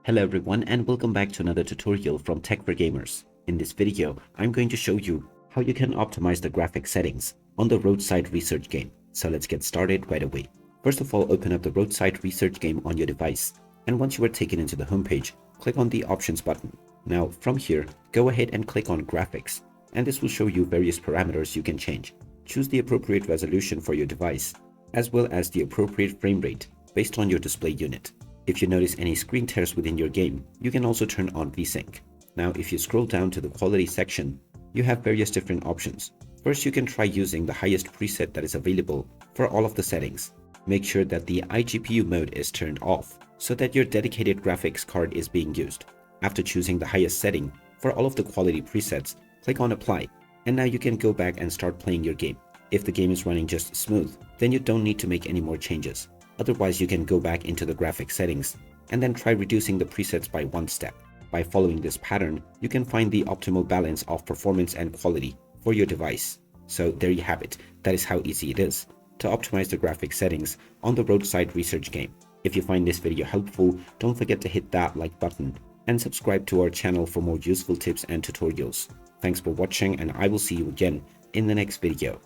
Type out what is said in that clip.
Hello everyone and welcome back to another tutorial from Tech for Gamers. In this video, I'm going to show you how you can optimize the graphic settings on the Roadside Research game. So let's get started right away. First of all, open up the Roadside Research game on your device. And once you are taken into the homepage, click on the Options button. Now from here, go ahead and click on Graphics. And this will show you various parameters you can change. Choose the appropriate resolution for your device, as well as the appropriate frame rate based on your display unit. If you notice any screen tears within your game, you can also turn on VSync. Now, if you scroll down to the quality section, you have various different options. First, you can try using the highest preset that is available for all of the settings. Make sure that the iGPU mode is turned off so that your dedicated graphics card is being used. After choosing the highest setting for all of the quality presets, click on Apply, and now you can go back and start playing your game. If the game is running just smooth, then you don't need to make any more changes. Otherwise, you can go back into the graphic settings and then try reducing the presets by one step. By following this pattern, you can find the optimal balance of performance and quality for your device. So there you have it. That is how easy it is to optimize the graphic settings on the Roadside Research game. If you find this video helpful, don't forget to hit that like button and subscribe to our channel for more useful tips and tutorials. Thanks for watching, and I will see you again in the next video.